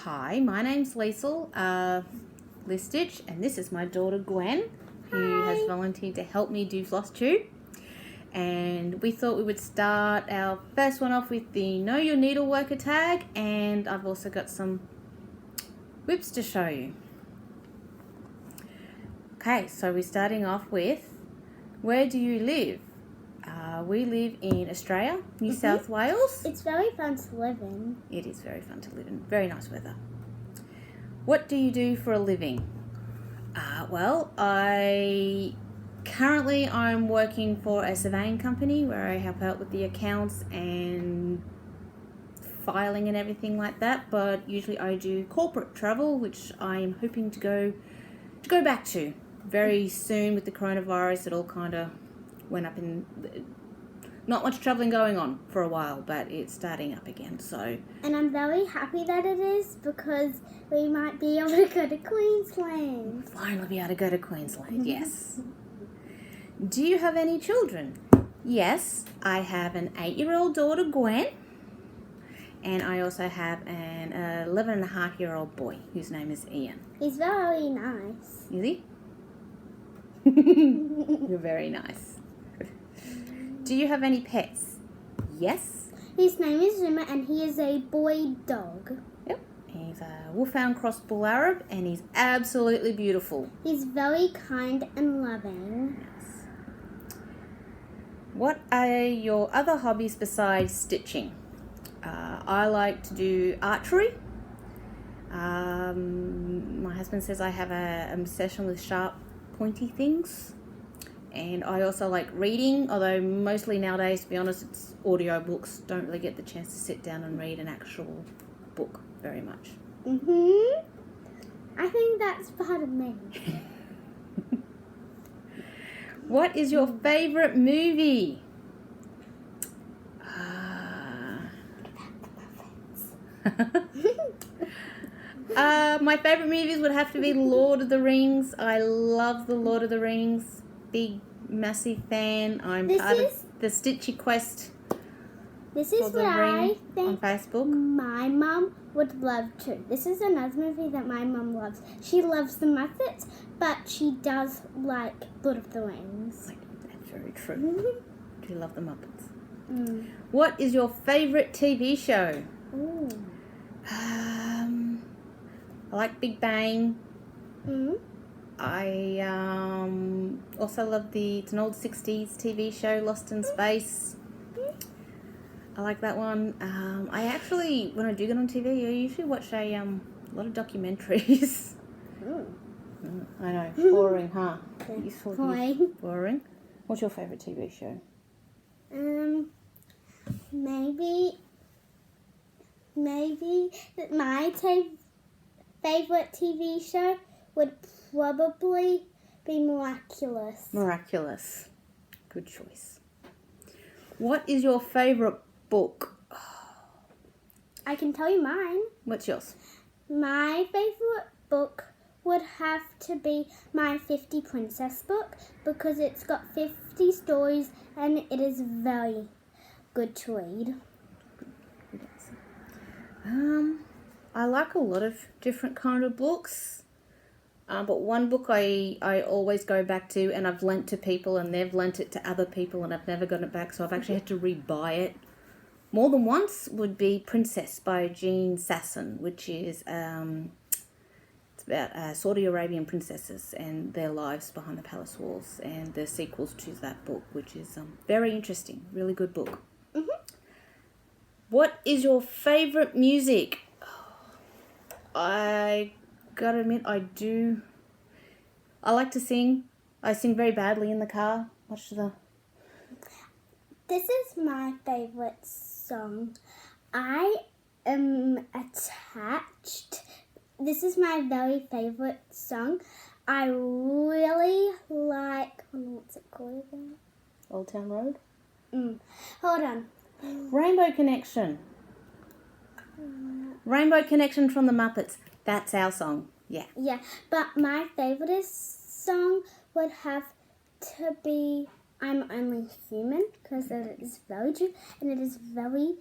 Hi, my name's Liesl, Listich, and this is my daughter Gwen, who has volunteered to help me do Flosstube. And we thought we would start our first one off with the Know Your Needleworker tag, and I've also got some whips to show you. Okay, so we're starting off with, where do you live? We live in Australia, New South Wales. It's very fun to live in. It is very fun to live in. Very nice weather. What do you do for a living? Currently I'm working for a surveying company where I help out with the accounts and filing and everything like that. But usually I do corporate travel, which I am hoping to go back to very soon. With the coronavirus, it all kind of went up in. Not much travelling going on for a while, but it's starting up again. So, and I'm very happy that it is, because we might be able to go to Queensland. Finally be able to go to Queensland, yes. Do you have any children? Yes, I have an 8-year-old daughter, Gwen, and I also have an 11-and-a-half-year-old boy whose name is Ian. He's very nice. Is he? You're very nice. Do you have any pets? Yes. His name is Zuma, and he is a boy dog. Yep. He's a Wolfhound Cross Bull Arab, and he's absolutely beautiful. He's very kind and loving. Yes. What are your other hobbies besides stitching? I like to do archery. My husband says I have an obsession with sharp, pointy things. And I also like reading, although mostly nowadays, to be honest, it's audio books. Don't really get the chance to sit down and read an actual book very much. I think that's part of me. What is your favourite movie? My favourite movies would have to be Lord of the Rings. I love the Lord of the Rings. Big, massive fan. I'm part of the Stitchy Quest. This is what I think on Facebook. My mum would love too. This is another movie that my mum loves. She loves the Muppets, but she does like Lord of the Rings. That's very true. Do you love the Muppets? What is your favourite TV show? I like Big Bang. I also love it's an old 60s TV show, Lost in Space. I like that one. I actually, when I do get on TV, I usually watch a lot of documentaries. I know, boring, huh? Boring. What's your favourite TV show? Maybe my favourite TV show would probably be Miraculous. Miraculous. Good choice. What is your favourite book? I can tell you mine. What's yours? My favourite book would have to be my 50 Princess book, because it's got 50 stories and it is very good to read. Good answer. I like a lot of different kind of books. But one book I always go back to, and I've lent to people and they've lent it to other people and I've never gotten it back, so I've actually had to rebuy it more than once, would be Princess by Jean Sasson, which is it's about Saudi Arabian princesses and their lives behind the palace walls, and the sequels to that book, which is very interesting, really good book. What is your favourite music? I gotta admit, I like to sing. I sing very badly in the car. This is my favourite song. I am attached. This is my very favourite song. I really like, what's it called again? Old Town Road? Hold on. Rainbow Connection. Rainbow Connection from the Muppets. That's our song. Yeah. Yeah, but my favourite song would have to be I'm Only Human, because it is very true and it is very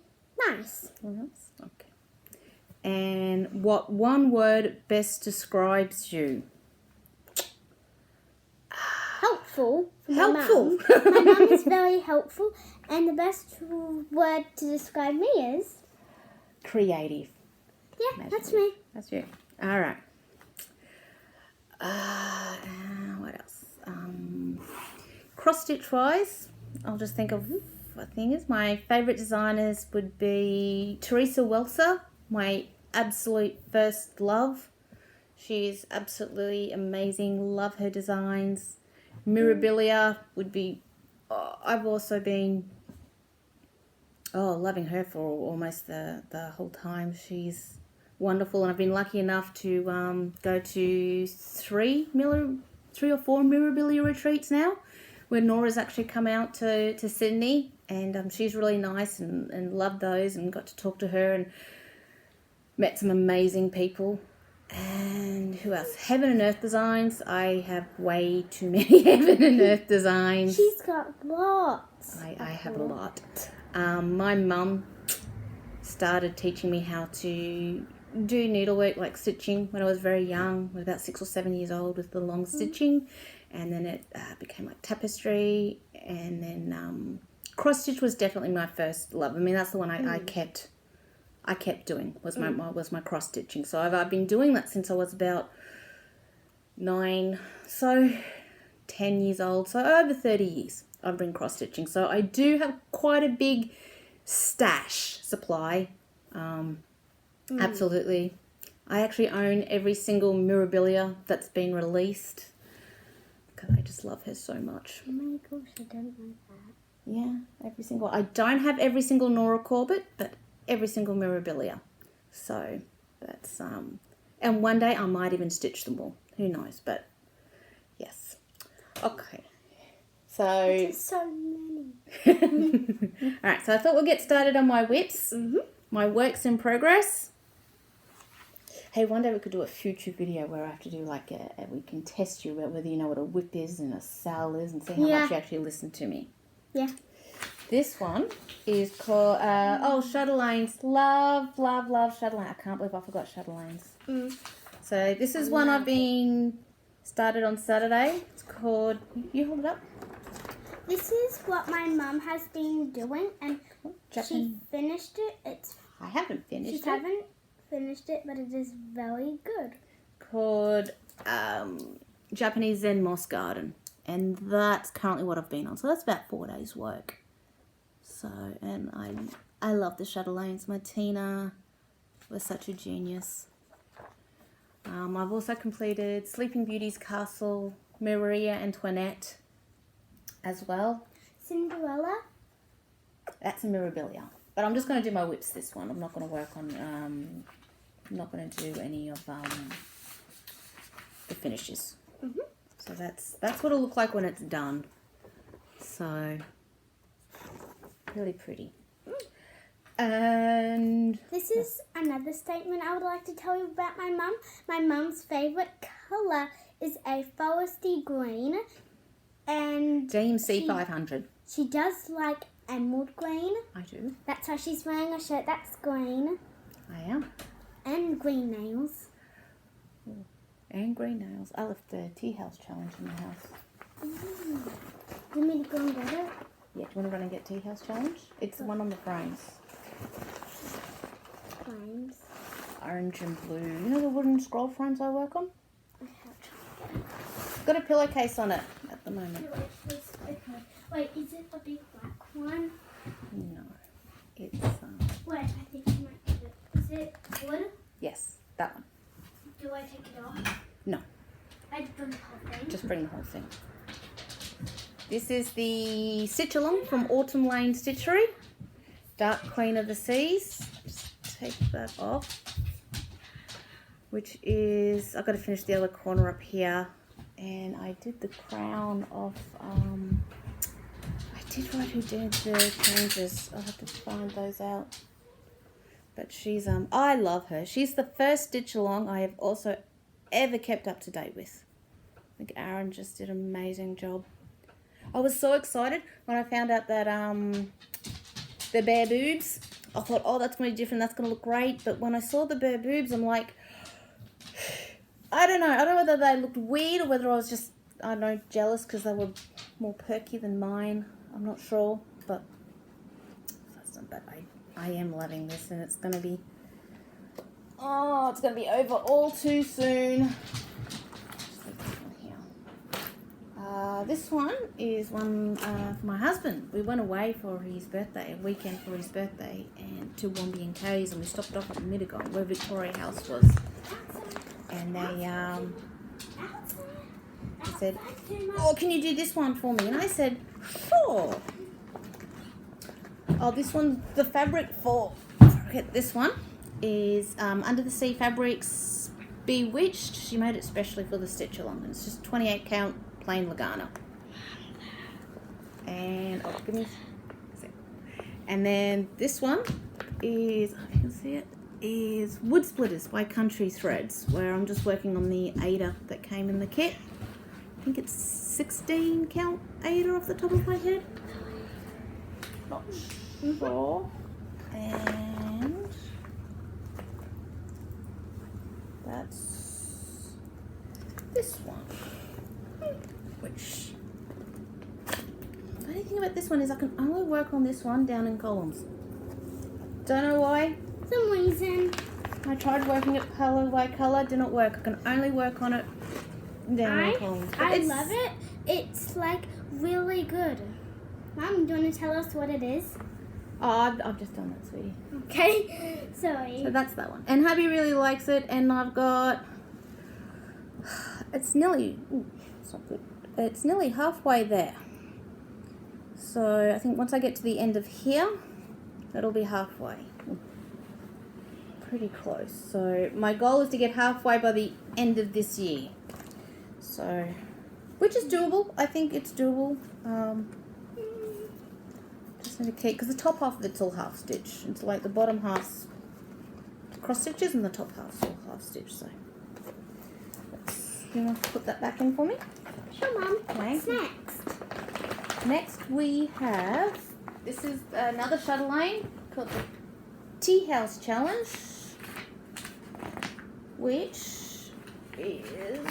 nice. Okay. And what one word best describes you? Helpful. Helpful. My mum is very helpful, and the best word to describe me is Creative. yeah, that's me. That's you. All right. What else? Cross stitch wise, I'll just think of what thing is. My favourite designers would be Teresa Welser, my absolute first love. She's absolutely amazing. Love her designs. Mirabilia would be. I've also been loving her for almost the whole time. She's wonderful, and I've been lucky enough to go to three or four Mirabilia retreats now, where Nora's actually come out to Sydney, and she's really nice and loved those, and got to talk to her and met some amazing people. And who else? Heaven and Earth Designs. I have way too many Heaven and Earth designs. She's got lots. I have a lot. My mum started teaching me how to do needlework, like stitching, when I was very young. I was about 6 or 7 years old with the long stitching, and then it became like tapestry, and then cross stitch was definitely my first love. I mean, that's the one I kept doing was my cross stitching. So I've been doing that since I was about 9, so 10 years old. So over 30 years I've been cross stitching. So I do have quite a big stash supply. Absolutely. I actually own every single Mirabilia that's been released because I just love her so much. Oh my gosh, I don't like that. Yeah, every single. I don't have every single Nora Corbett, but every single Mirabilia. So that's and one day I might even stitch them all. Who knows? But yes. Okay. So There's so many. all right. So I thought we'll get started on my whips. My works in progress. Hey, one day we could do a future video where I have to do like we can test you about whether you know what a whip is and a sail is, and see how much you actually listen to me. Yeah. This one is called Chatelaines. Love Chatelaine. I can't believe I forgot Chatelaines. So this is one I've been started on Saturday. It's called. You hold it up. This is what my mum has been doing, and Japan. she finished it. I haven't finished it. She haven't finished it, but it is very good. Called Japanese Zen Moss Garden, and that's currently what I've been on. So that's about 4 days' work. So, and I love the Chatelaines. My Tina was such a genius. I've also completed Sleeping Beauty's Castle, Maria Antoinette as well. Cinderella. That's a Mirabilia. But I'm just going to do my whips this one. I'm not going to work on, I'm not going to do any of the finishes. So that's what it'll look like when it's done. So, really pretty. And this is another statement I would like to tell you about my mum. My mum's favourite colour is a foresty green. And DMC 500. She does like emerald green. I do. That's why she's wearing a shirt that's green. I am. And green nails. And green nails. I left the tea house challenge in the house. You mean to go and get it? Yeah, do you want to run and get tea house challenge? It's the one on the frames. Frames. Orange and blue. You know the wooden scroll frames I work on? I have tried. It's got a pillowcase on it at the moment. Okay. Wait, is it a big black one? No. It's Wait, I think I might get it. Is it wood? yes, that one. Do I take it off? No. I bring the whole thing. Just bring the whole thing. This is the Stitch Along from Autumn Lane Stitchery. Dark Queen of the Seas. Just take that off. Which is, I've got to finish the other corner up here. And I did the crown of, I did write who did the changes. I'll have to find those out. But she's, I love her. She's the first Stitch Along I have also ever kept up to date with. I think Aaron just did an amazing job. I was so excited when I found out that the bare boobs I thought, oh, that's going to be different. That's going to look great. But when I saw the bare boobs, I'm like, I don't know. I don't know whether they looked weird or whether I was just, I don't know, jealous because they were more perky than mine. I'm not sure. But I am loving this, and it's going to be, oh, it's going to be over all too soon. This one is one for my husband. We went away for his birthday, a weekend for his birthday, and to Wombi and Kay's, and we stopped off at Mittagong, where Victoria House was. And they said, oh, can you do this one for me? And I said, sure. Oh, this one, the fabric for, this one is Under the Sea Fabrics Bewitched. She made it specially for the stitch along. It's just 28 count plain Lagana. And oh, give me a sec. And then this one is, if you can see it, is Wood Splitters by Country Threads, where I'm just working on the Ada that came in the kit. I think it's 16 count Ada off the top of my head. Not sure. And that's this one. Which, the funny thing about this one is I can only work on this one down in columns. Don't know why. Some reason. I tried working it colour by colour, did not work. I can only work on it down in columns. But I love it. It's like really good. Mom, do you want to tell us what it is? Oh, I've just done that, sweetie. Okay, sorry. So that's that one. And hubby really likes it, and I've got, it's nearly, ooh, it's not good. It's nearly halfway there. So I think once I get to the end of here, it'll be halfway. Pretty close. So my goal is to get halfway by the end of this year. So, which is doable. I think it's doable. Just need to keep, because the top half of it's all half stitch. It's like the bottom half's cross stitches and the top half's all half stitch. So, you want to put that back in for me? Sure, Mom. Okay. What's next? Next we have, this is another Chatelaine called the Tea House Challenge, which is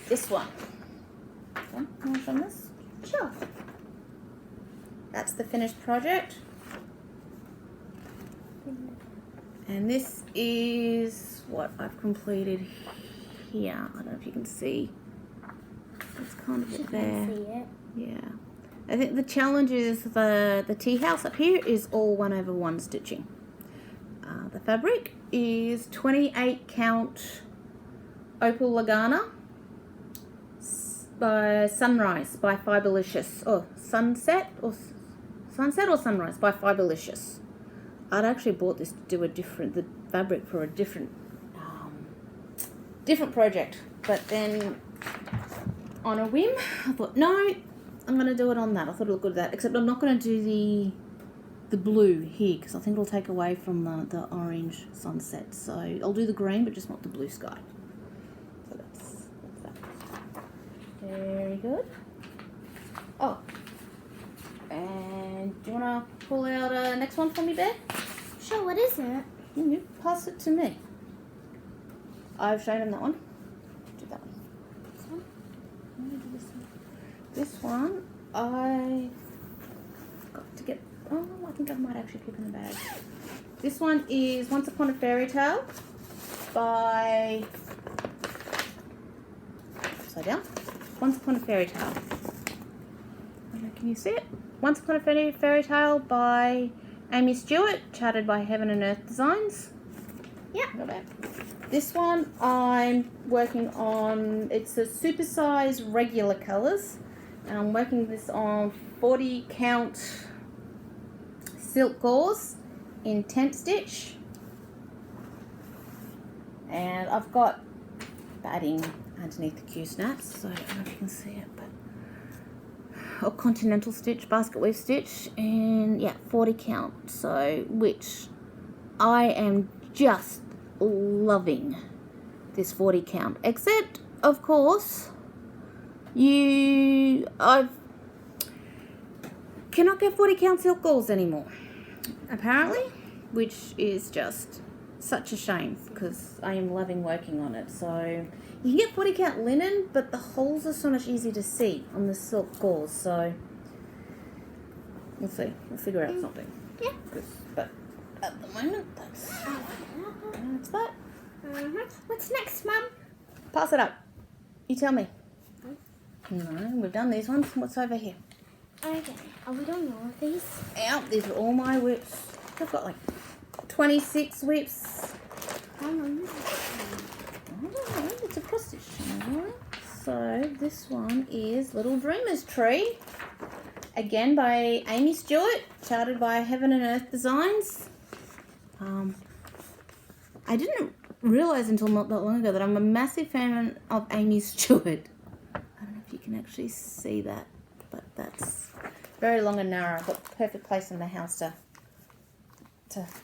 this one. You want to show this? Sure. That's the finished project. And this is what I've completed here. I don't know if you can see. It's kind of She there. can see it. Yeah. I think the challenge is the tea house up here is all 1/1 stitching. The fabric is 28 count Opal Lagana by Sunrise by Fiberlicious. Or Sunset or Sunrise by Fiberlicious. I'd actually bought this to do the fabric for a different project, but then on a whim I thought, no, I'm going to do it on that. I thought it looked good at that, except I'm not going to do the blue here because I think it'll take away from the orange sunset. So I'll do the green, but just not the blue sky. So that's that. Very good. Oh, and do you want to pull out next one for me, Bear? Sure, what is it? You pass it to me. I've shown him that one. Do that one. This one? I'm gonna do this one. This one, I got to get. Oh, I think I might actually keep in the bag. This one is Once Upon a Fairy Tale by. Upside down. Once Upon a Fairy Tale. Can you see it? Once Upon a Fairy Tale by Amy Stewart, charted by Heaven and Earth Designs. Yeah. Go back. This one I'm working on, it's a supersize regular colours, and I'm working this on 40 count silk gauze in tent stitch, and I've got batting underneath the Q snaps, so I don't know if you can see it, but a continental stitch, basket weave stitch, and yeah, 40 count, so which I am just loving this 40 count, except of course cannot get 40 count silk gauze anymore, apparently, which is just such a shame because I am loving working on it. So you can get 40 count linen, but the holes are so much easier to see on the silk gauze. So we'll see. We'll figure out something. Yeah. But at the moment, that's that. What's next, Mum? Pass it up. You tell me. No, we've done these ones. What's over here? Okay. Are we doing all of these? Yeah, these are all my whips. I've got like 26 whips. How long is I don't know. It's a cross stitch channel. So this one is Little Dreamer's Tree. Again by Amy Stewart, charted by Heaven and Earth Designs. I didn't realise until not that long ago that I'm a massive fan of Amy Stewart. I don't know if you can actually see that, but that's very long and narrow. I've got the perfect place in the house to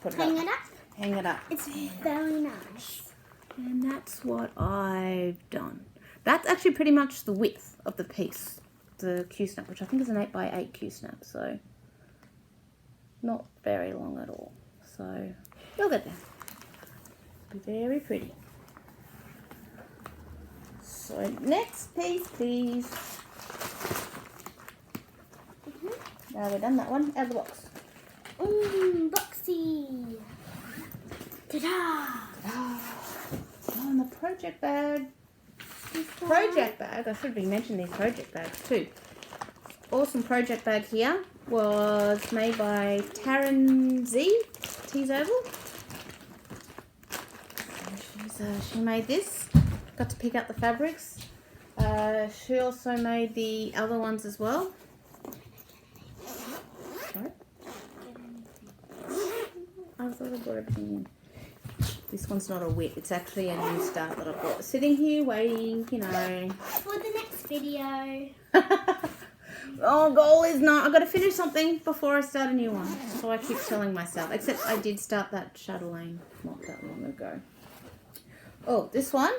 put it Hang up. it up? Hang it up. It's very nice. And that's what I've done. That's actually pretty much the width of the piece, the Q-snap, which I think is an 8x8 Q-snap, so not very long at all. So you'll get there. Be very pretty. So next piece, please. Now we've done that one. Out of the box. Boxy. Ta-da! Oh, and the project bag. Project bag. I should be mentioning these project bags too. Awesome project bag here was made by Taryn Z. Tees Oval. She made this. Got to pick out the fabrics. She also made the other ones as well. Sorry? I thought I brought everything in. This one's not a whip. It's actually a new start that I've got sitting here waiting, you know. For the next video. Oh, goal is not. I've got to finish something before I start a new one. So I keep telling myself. Except I did start that Chatelaine not that long ago. Oh, this one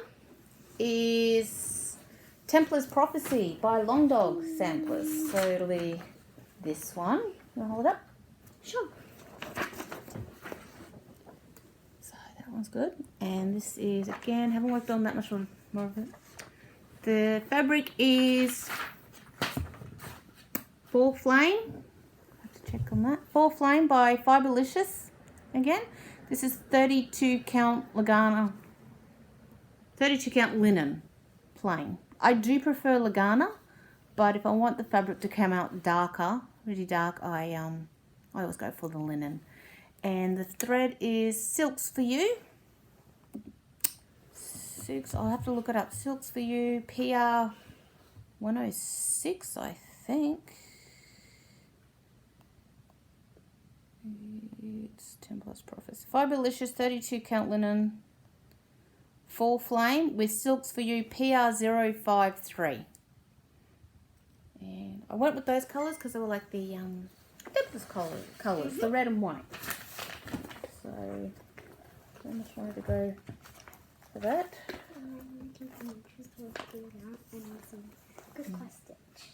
is Templar's Prophecy by Long Dog Samplers. So it'll be this one. You want to hold it up? Sure. So that one's good. And this is, again, haven't worked on that much more of it. The fabric is Fall Flame. I have to check on that. Fall Flame by Fiberlicious. Again, this is 32 count Lagana. 32 count linen, plain. I do prefer Lagana, but if I want the fabric to come out darker, really dark, I always go for the linen. And the thread is Silks for You. Silks, I'll have to look it up. Silks for You, PR 106, I think. It's Templar's Prophecy. Fiberlicious 32 count linen. Fall Flame with Silks for You PR053. And I went with those colours because they were like the Templar's colours, the red and white. So I just wanted to go for that. Good cross stitch.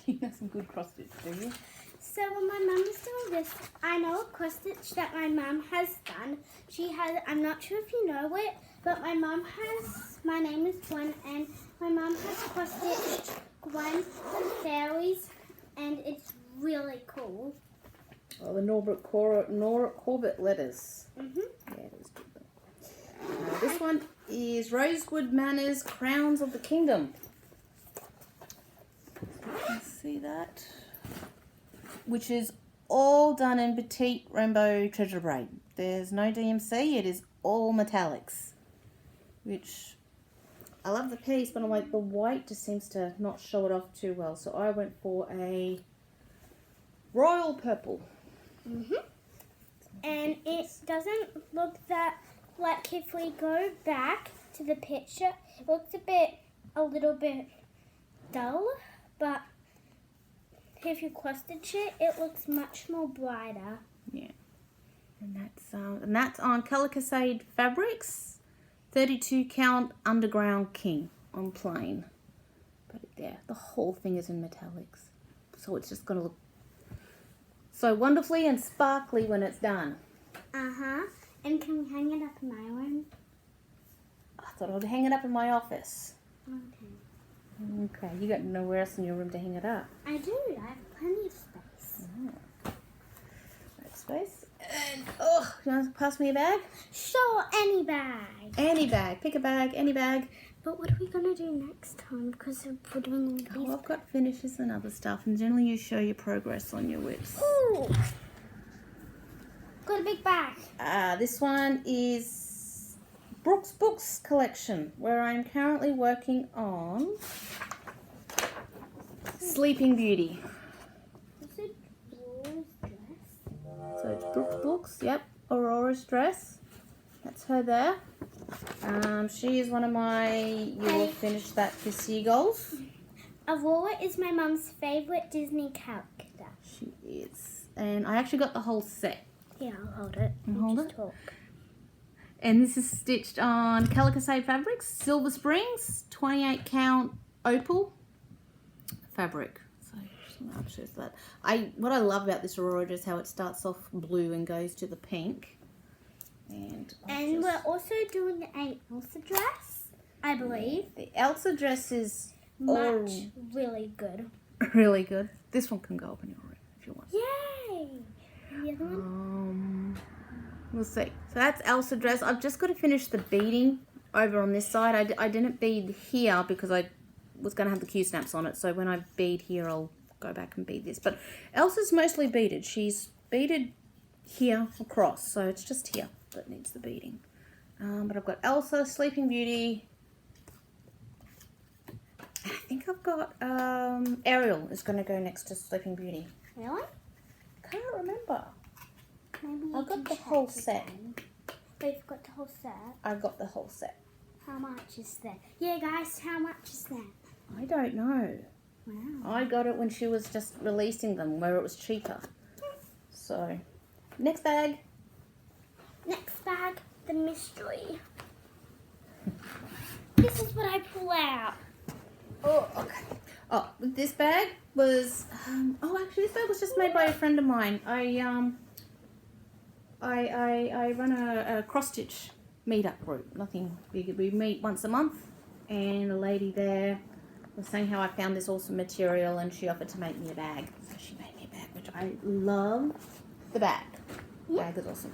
You know some good cross stitch, do you? So when my mum is doing this, I know a cross stitch that my mum has done. She has, I'm not sure if you know it, but my mum has, my name is Gwen, and my mum has cross stitched Gwen and fairies, and it's really cool. Oh, the Norbert Corbett letters. Yeah, it is good. This one is Rosewood Manors Crowns of the Kingdom. So you can see that. Which is all done in petite rainbow treasure braid. There's no DMC, it is all metallics. Which, I love the piece, but I'm like, the white just seems to not show it off too well. So I went for a royal purple. And it doesn't look that, like if we go back to the picture, it looks a little bit dull, but if you cross stitch it, it looks much more brighter. Yeah. And that's on Calicassade Fabrics, 32 count Underground King on plain. But yeah, the whole thing is in metallics. So it's just going to look so wonderfully and sparkly when it's done. Uh-huh. And can we hang it up in my room? I thought I would hang it up in my office. Okay. Okay, you got nowhere else in your room to hang it up. I do. I have plenty of space. Right, space. And, oh, you want to pass me a bag? Sure, any bag. Any bag. Pick a bag, any bag. But what are we going to do next time? Because we're doing all these. Oh, I've got finishes and other stuff, and generally you show your progress on your whips. Ooh. Got a big bag. This one is Brooks Books Collection, where I'm currently working on Sleeping Beauty. Is it Aurora's dress? So it's Brooks Books, yep, Aurora's dress. That's her there. She is one of my, you will finish that this year goals. Aurora is my mum's favourite Disney character. She is. And I actually got the whole set. Yeah, I'll hold it. You hold just it? Talk. And this is stitched on Calico Fabrics, Silver Springs, 28 count opal fabric. So I'll choose that. What I love about this Aurora is how it starts off blue and goes to the pink. And we're also doing a Elsa dress, I believe. The Elsa dress is Really good. really good. This one can go up in your room if you want. Yay! The other one? We'll see. So that's Elsa dress. I've just got to finish the beading over on this side. I didn't bead here because I was going to have the Q snaps on it. So when I bead here, I'll go back and bead this. But Elsa's mostly beaded. She's beaded here across. So it's just here that needs the beading. But I've got Elsa, Sleeping Beauty. I think I've got Ariel is going to go next to Sleeping Beauty. Really? Can't remember. Maybe I got the whole set. But you've got the whole set. I got the whole set. How much is that? Yeah, guys, how much is that? I don't know. Wow. I got it when she was just releasing them, where it was cheaper. So, next bag. Next bag, the mystery. This is what I pull out. Oh, okay. Oh, this bag was. Actually, this bag was just made by a friend of mine. I run a cross stitch meetup group. Nothing big. We meet once a month, and a lady there was saying how I found this awesome material, and she offered to make me a bag. So she made me a bag, which I love. The bag. Yeah. Bag is awesome.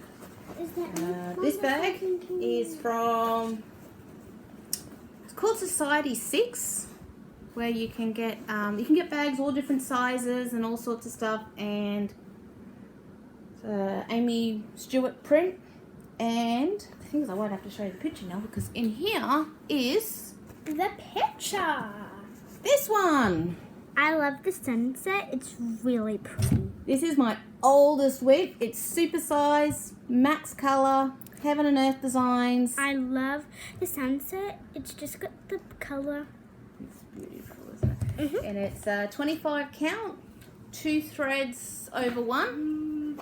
Is that This bag is from. It's called Society 6. Where you can get bags all different sizes and all sorts of stuff, and Amy Stewart print. And the thing is, I won't have to show you the picture now because in here is the picture. This one. I love the sunset. It's really pretty. This is my oldest whip. It's super size, max color, heaven and earth designs. I love the sunset. It's just got the color. It's beautiful, isn't it? Mm-hmm. And it's 25 count, 2 threads over 1,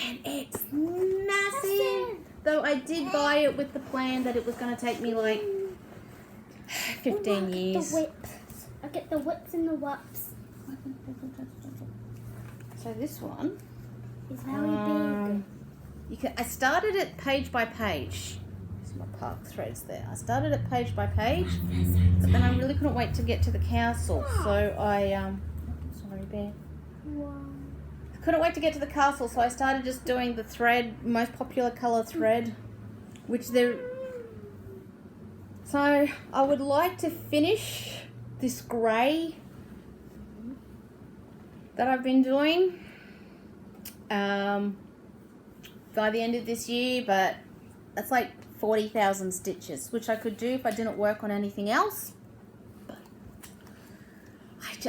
and it's massive. Though I did buy it with the plan that it was going to take me like 15 years. The whips. I get the whips and the whups. So this one It's very big. I started it page by page. There's my park threads there. I started it page by page, but then I really couldn't wait to get to the castle. So I sorry, Bear. Wow. Couldn't wait to get to the castle, so I started just doing the thread, most popular colour thread, which there. So I would like to finish this grey that I've been doing by the end of this year, but that's like 40,000 stitches, which I could do if I didn't work on anything else. But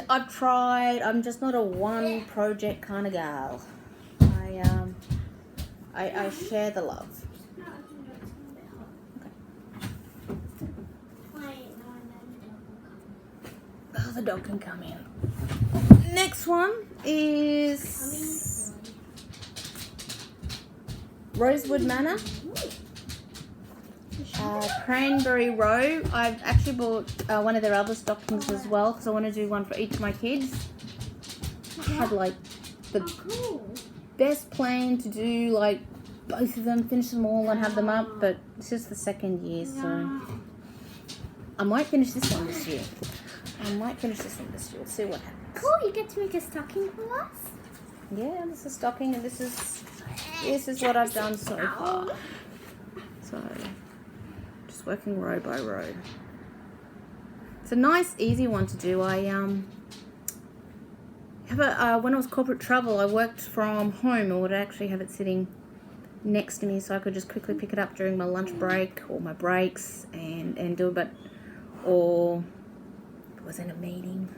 I've tried. I'm just not a one project kind of gal. I share the love. Oh, the dog can come in. Next one is Rosewood Manor. Cranberry Row. I've actually bought one of their other stockings as well because I want to do one for each of my kids. I had like the best plan to do like both of them, finish them all and have them up, but it's just the second year, so I might finish this one this year. We'll see what happens. Cool, you get to make a stocking for us? Yeah, this is stocking, and this is what I've done so far. So, just working row by row. It's a nice, easy one to do. I when I was corporate travel, I worked from home and would actually have it sitting next to me, so I could just quickly pick it up during my lunch break or my breaks and do it. Or if I was in a meeting.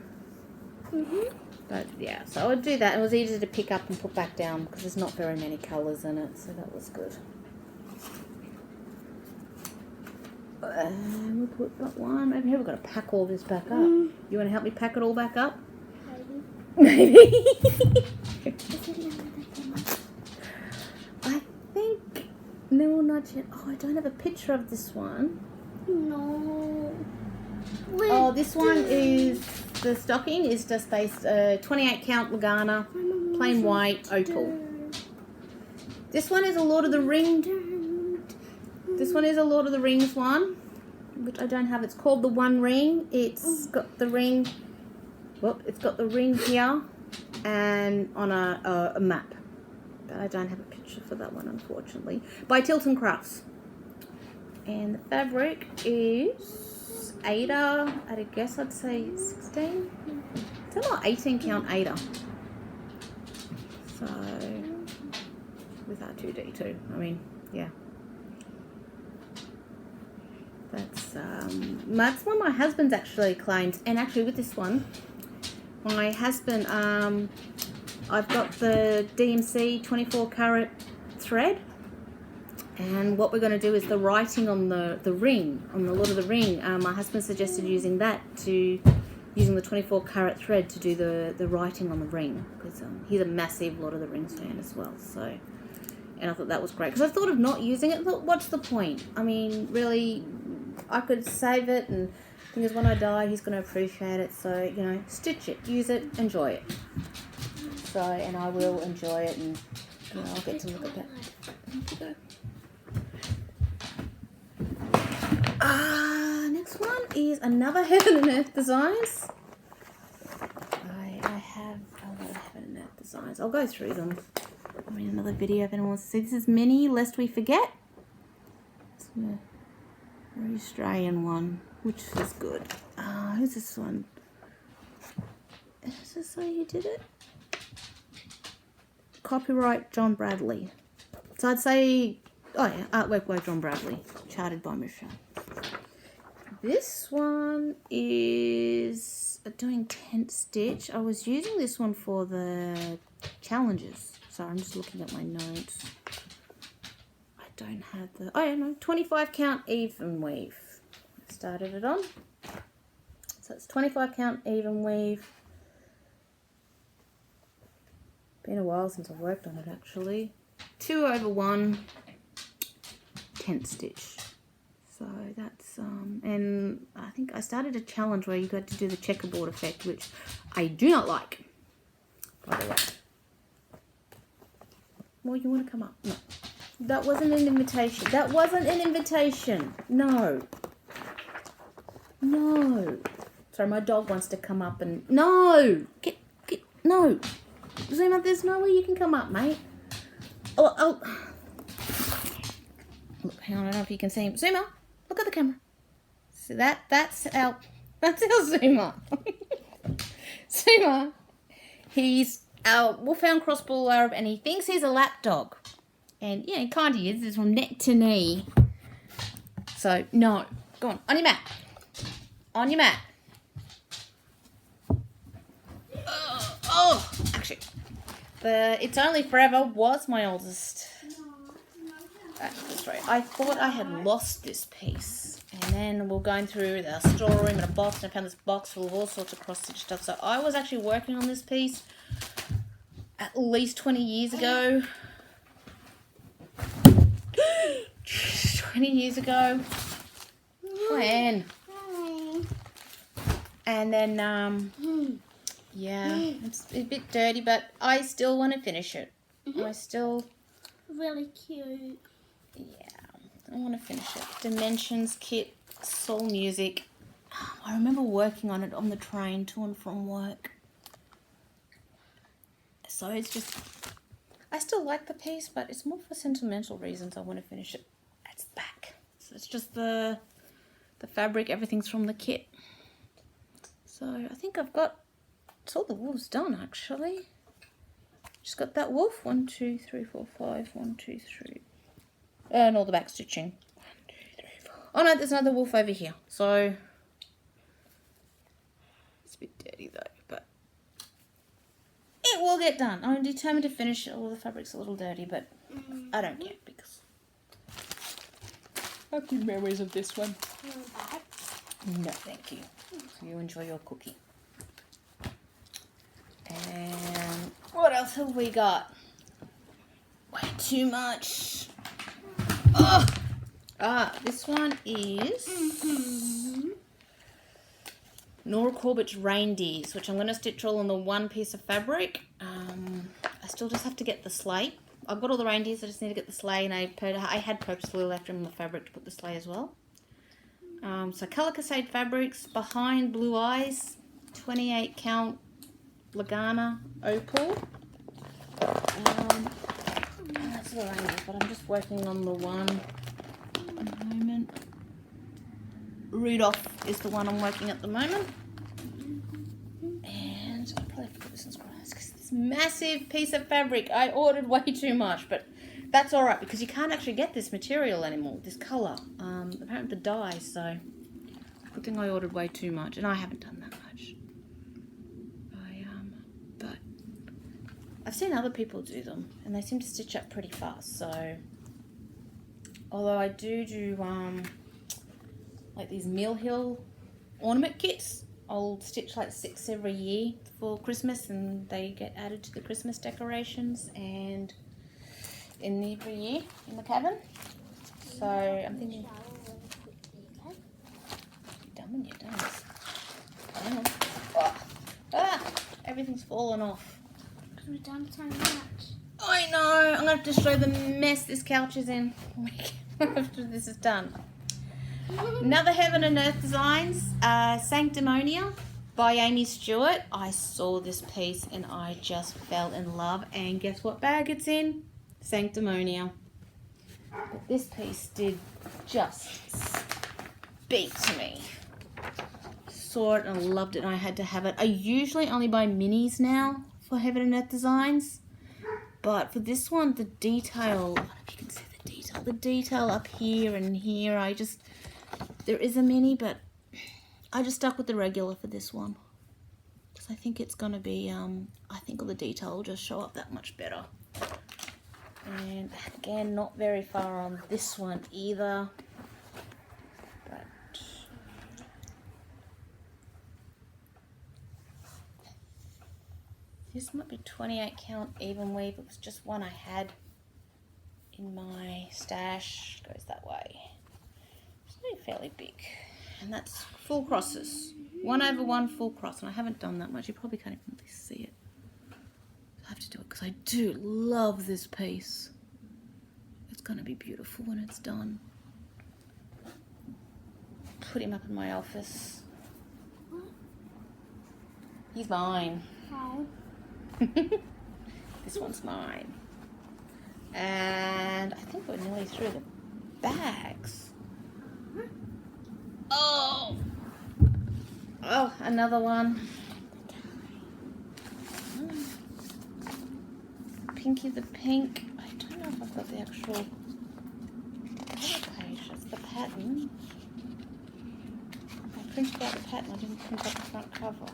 But yeah, so I would do that. It was easy to pick up and put back down because there's not very many colours in it, so that was good. And we'll put that one over here. We've got to pack all this back up. You want to help me pack it all back up? Maybe. I think no, not yet. Oh, I don't have a picture of this one. No. Oh, this one is the stocking is just based 28 count Lagana, plain white opal. This one is a Lord of the Rings. This one is a Lord of the Rings one, which I don't have. It's called the One Ring. It's got the ring. Well, it's got the ring here, and on a map. But I don't have a picture for that one, unfortunately. By Tilton Crafts. And the fabric is Ada. At a guess, I'd say 16. It's not 18 count Ada. So with our 2D2. I mean, yeah. That's one my husband's actually claimed, and actually with this one, my husband, I've got the DMC 24 karat thread, and what we're going to do is the writing on the ring, on the Lord of the Ring. My husband suggested using the 24 karat thread to do the writing on the ring, because he's a massive Lord of the Rings fan as well. So, and I thought that was great, because I thought of not using it. I thought, what's the point? I mean, really, I could save it, and because when I die, he's going to appreciate it. So, you know, stitch it, use it, enjoy it. So, and I will enjoy it, and you know, I'll get to look at that. Next one is another Heaven and Earth Designs. I have a lot of Heaven and Earth Designs. I'll go through them. I mean, another video if anyone wants to see. This is Mini, Lest We Forget. It's a very Australian one, which is good. Who's this one? Is this how you did it? Copyright John Bradley. So I'd say, oh yeah, artwork by John Bradley, charted by Michelle. This one is doing tent stitch. I was using this one for the challenges. So I'm just looking at my notes. I don't have the, oh yeah, no, 25 count even weave. I started it on. So it's 25 count even weave. Been a while since I've worked on it actually. 2/1 tent stitch. So that's and I think I started a challenge where you got to do the checkerboard effect, which I do not like, by the way. Well, you want to come up? No, that wasn't an invitation. That wasn't an invitation. No. Sorry, my dog wants to come up and no. Get no. Zuma, there's no way you can come up, mate. Oh. Look, hang on, I don't know if you can see him. Zuma, look at the camera. So that's our Zuma. Zuma, he's our Wolfhound Crossball Arab, and he thinks he's a lap dog. And yeah, he kind of is. It's from neck to knee. So no, go on your mat. On your mat. Oh, actually, the It's Only Forever was my oldest. That's right. I thought I had lost this piece, and then we're going through the storeroom in a box, and I found this box full of all sorts of cross-stitch stuff. So I was actually working on this piece at least 20 years ago. 20 years ago. When? And then, yeah, it's a bit dirty, but I still want to finish it. I still... Really cute. Yeah, I want to finish it. Dimensions kit, Soul Music. I remember working on it on the train to and from work. So it's just... I still like the piece, but it's more for sentimental reasons I want to finish it. It's back. So it's just the fabric, everything's from the kit. So I think I've got... It's all the wolves done, actually. Just got that wolf. 1, 2, 3, 4, 5. 1, 2, 3. And all the back stitching. 1, 2, 3, 4. Oh no, there's another wolf over here. So it's a bit dirty though, but it will get done. I'm determined to finish it. All the fabric's a little dirty, but I don't care because happy memories of this one. No, thank you. So you enjoy your cookie. And what else have we got? Way too much. Oh! This one is Nora Corbett's Reindeers, which I'm going to stitch all on the one piece of fabric. I still just have to get the sleigh. I've got all the reindeers, I just need to get the sleigh, and I had purposely left in the fabric to put the sleigh as well. So Colour Cascade Fabrics, Behind Blue Eyes, 28 count Lagana Opal. And that's the reindeers, but I'm just working on the one at the moment. Rudolph is the one I'm working at the moment. And I probably have to put this in scroll because this massive piece of fabric, I ordered way too much, but that's alright because you can't actually get this material anymore, this colour. Apparently the dye, so good thing I ordered way too much, and I haven't done that much. But I've seen other people do them, and they seem to stitch up pretty fast. So, although I do like these Mill Hill ornament kits, I'll stitch like 6 every year for Christmas, and they get added to the Christmas decorations and in every year in the cabin. So I'm thinking, you're done when you're done. Hang on. Everything's fallen off. We've done so much. I know. I'm going to have to show the mess this couch is in after this is done. Another Heaven and Earth Designs, Sanctimonia by Amy Stewart. I saw this piece and I just fell in love. And guess what bag it's in? Sanctimonia. But this piece did just speak to me. Saw it and I loved it and I had to have it. I usually only buy minis now for Heaven and Earth Designs, but for this one, the detail, I don't know if you can see the detail up here and here, there is a mini, but I just stuck with the regular for this one because I think it's going to be, I think all the detail will just show up that much better. And again, not very far on this one either. This might be 28 count even weave. It was just one I had in my stash. Goes that way. It's really fairly big. And that's full crosses. 1/1 full cross. And I haven't done that much. You probably can't even really see it. I have to do it because I do love this piece. It's going to be beautiful when it's done. Put him up in my office. He's mine. Hi. This one's mine. And I think we're nearly through the bags. Oh, another one. Pinky the Pink. I don't know if I've got the actual cover page. That's the pattern. I printed out the pattern. I didn't print out the front cover.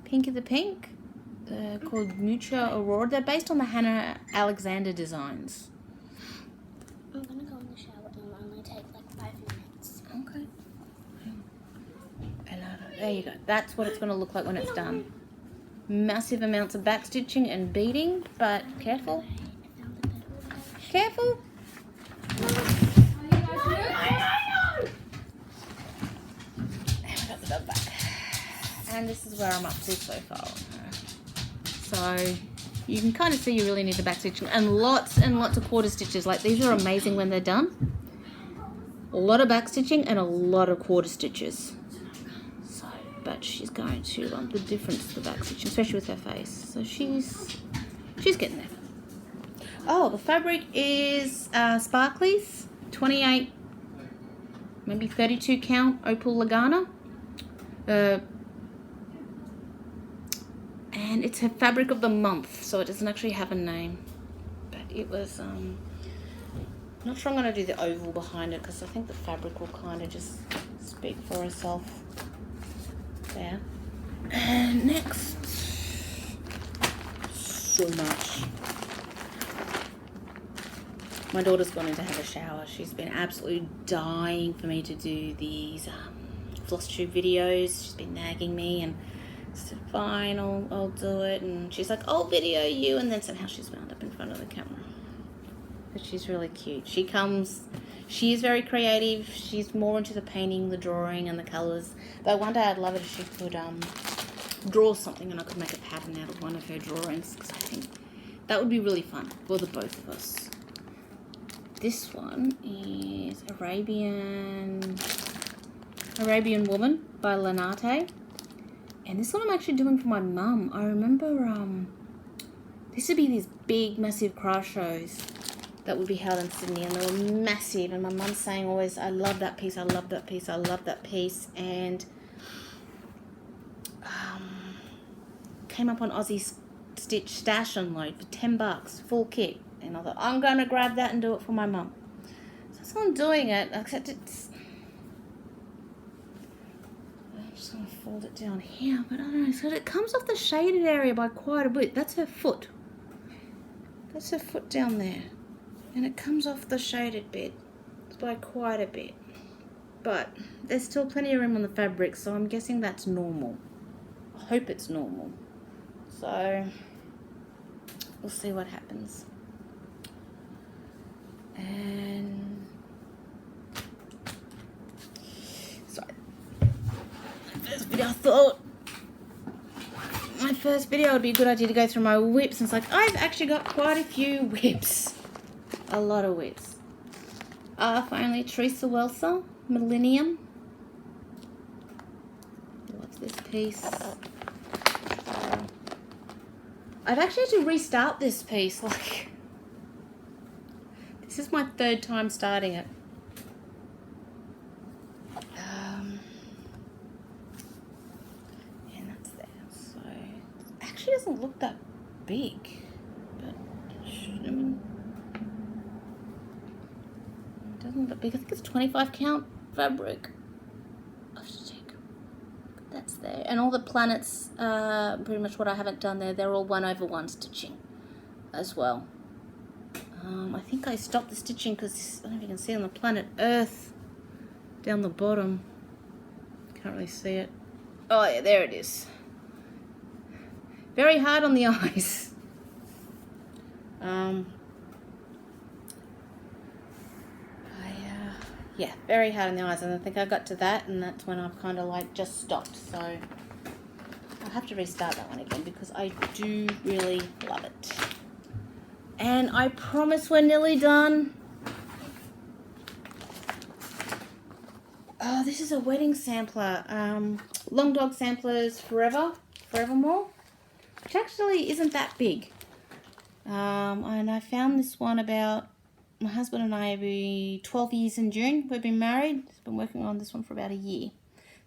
Pinky the Pink, called Mucha Aurora. They're based on the Hannah Alexander designs. I'm gonna go in the shower and it'll only take like 5 minutes. Okay. There you go. That's what it's going to look like when it's done. Massive amounts of back stitching and beading, but careful. Careful. And we got the dog back. And this is where I'm up to so far on her. So you can kind of see you really need the back stitching, and lots of quarter stitches. Like, these are amazing when they're done. A lot of back stitching and a lot of quarter stitches. So, but she's going to the difference, the back stitching, especially with her face. So she's getting there. Oh, the fabric is Sparklies, 28, maybe 32 count Opal Lagana. And it's her fabric of the month, so it doesn't actually have a name. But it was, not sure I'm going to do the oval behind it, because I think the fabric will kind of just speak for herself. There. And next, so much. My daughter's gone in to have a shower. She's been absolutely dying for me to do these Flosstube videos. She's been nagging me, and I said, fine, I'll do it. And she's like, I'll video you. And then somehow she's wound up in front of the camera. But she's really cute. She is very creative. She's more into the painting, the drawing, and the colours. But one day I'd love it if she could draw something and I could make a pattern out of one of her drawings, because I think that would be really fun for the both of us. This one is Arabian Woman by Lanate. And this one I'm actually doing for my mum. I remember this would be these big, massive craft shows that would be held in Sydney, and they were massive. And my mum's saying always, I love that piece, I love that piece, I love that piece. And came up on Aussie Stitch Stash and Load for $10, full kit. And I thought, I'm going to grab that and do it for my mum. So that's why I'm doing it, except I'm just going to fold it down here, but I don't know. So it comes off the shaded area by quite a bit. That's her foot. That's her foot down there. And it comes off the shaded bit by quite a bit. But there's still plenty of room on the fabric, so I'm guessing that's normal. I hope it's normal. So we'll see what happens. And sorry, my first video would be a good idea to go through my whips. And it's like, I've actually got quite a few whips, a lot of whips. Finally, Teresa Welser, Millennium. Love this piece. I've actually had to restart this piece, like. This is my third time starting it. And that's there. So it actually doesn't look that big, but it doesn't look big. I think it's 25 count fabric. I'll just check. That's there, and all the planets. Pretty much what I haven't done there. They're all 1/1 stitching, as well. I think I stopped the stitching because I don't know if you can see on the planet Earth down the bottom. Can't really see it. Oh yeah, there it is. Very hard on the eyes. Yeah, very hard on the eyes, and I think I got to that, and that's when I've kind of like just stopped. So I'll have to restart that one again because I do really love it. And I promise we're nearly done. Oh, this is a wedding sampler. Long Dog Samplers Forevermore, which actually isn't that big. And I found this one about, my husband and I will be 12 years in June. We've been married. I've been working on this one for about a year.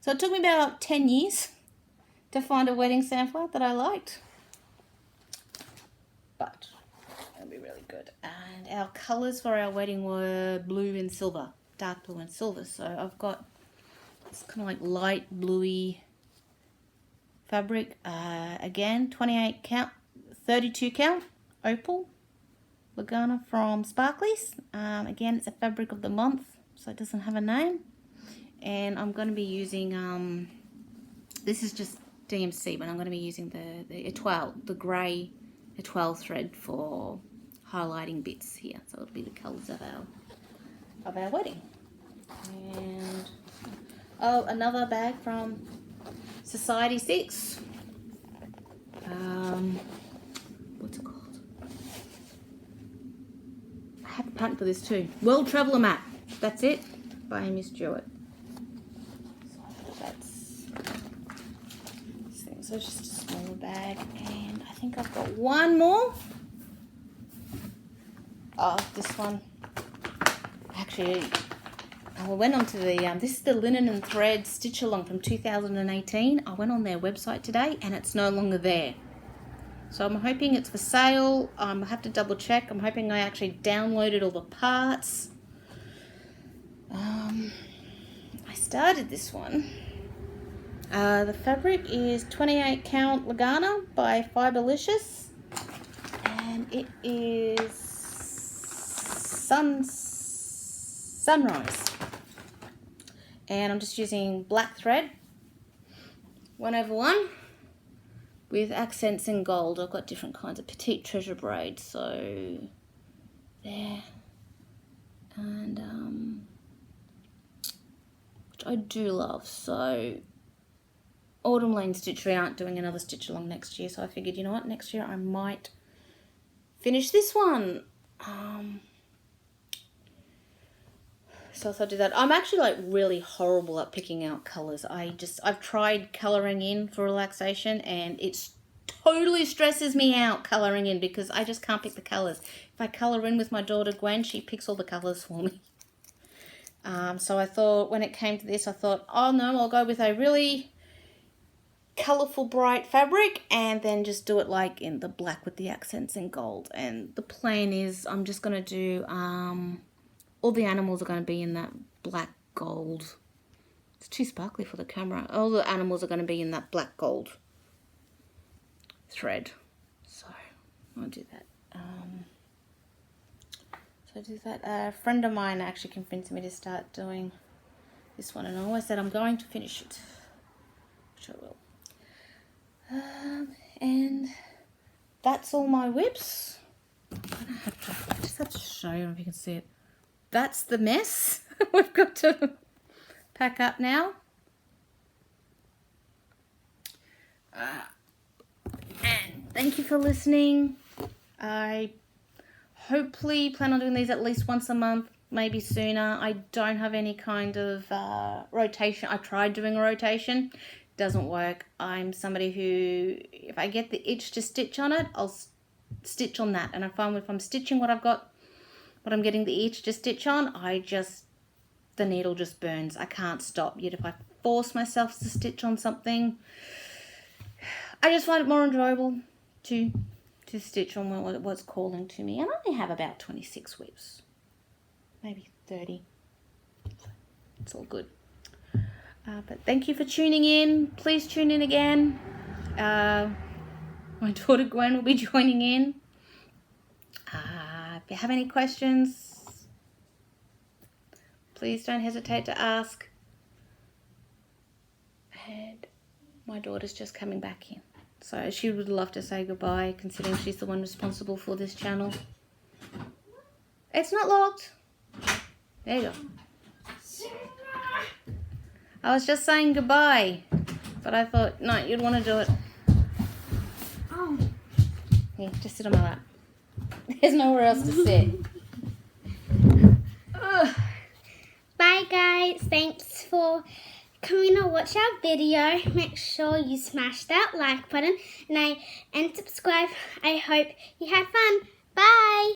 So it took me about 10 years to find a wedding sampler that I liked. But it'll be really good. And our colours for our wedding were blue and silver, dark blue and silver. So I've got this kind of like light bluey fabric. Again, 28 count, 32 count Opal Lagana from Sparklies. Again, it's a fabric of the month, so it doesn't have a name. And I'm going to be using, this is just DMC, but I'm going to be using the Etoile, the grey Etoile thread for highlighting bits here. So it'll be the colours of our wedding. And oh, another bag from Society 6. what's it called? I have a patent for this too. World Traveller Map. That's it, by Amy Stewart. So that's this thing. So it's just a smaller bag, and I think I've got one more. Oh, this one. Actually, I went on to the, this is the Linen and Thread Stitch Along from 2018. I went on their website today and it's no longer there. So I'm hoping it's for sale. I have to double check. I'm hoping I actually downloaded all the parts. I started this one. The fabric is 28 count Lagana by Fiberlicious. And it is Sunrise. And I'm just using black thread, 1/1, with accents in gold. I've got different kinds of petite treasure braid, so there, and which I do love. So Autumn Lane Stitchery aren't doing another stitch along next year, so I figured, you know what, next year I might finish this one. So I'll do that. I'm actually like really horrible at picking out colours. I've tried colouring in for relaxation and it totally stresses me out colouring in because I just can't pick the colours. If I colour in with my daughter Gwen, she picks all the colours for me. So I thought when it came to this, I thought, oh no, I'll go with a really colourful bright fabric and then just do it like in the black with the accents in gold. And the plan is I'm just going to do... all the animals are going to be in that black gold. It's too sparkly for the camera. All the animals are going to be in that black gold thread. So I'll do that. A friend of mine actually convinced me to start doing this one, and I always said I'm going to finish it, which I will. And that's all my whips. I just have to show you if you can see it. That's the mess we've got to pack up now. And thank you for listening. I hopefully plan on doing these at least once a month, maybe sooner. I don't have any kind of rotation. I tried doing a rotation. Doesn't work. I'm somebody who, if I get the itch to stitch on it, I'll stitch on that. And I find if I'm stitching what I'm getting the itch to stitch on, the needle just burns. I can't stop. Yet if I force myself to stitch on something, I just find it more enjoyable to stitch on what's calling to me. And I only have about 26 whips, maybe 30. It's all good. But thank you for tuning in. Please tune in again. My daughter Gwen will be joining in. If you have any questions, please don't hesitate to ask. And my daughter's just coming back in, so she would love to say goodbye, considering she's the one responsible for this channel. It's not locked. There you go. I was just saying goodbye, but I thought, no, you'd want to do it. Oh. Here, just sit on my lap. There's nowhere else to sit. Bye guys, thanks for coming to watch our video. Make sure you smash that like button and subscribe. I hope you had fun. Bye.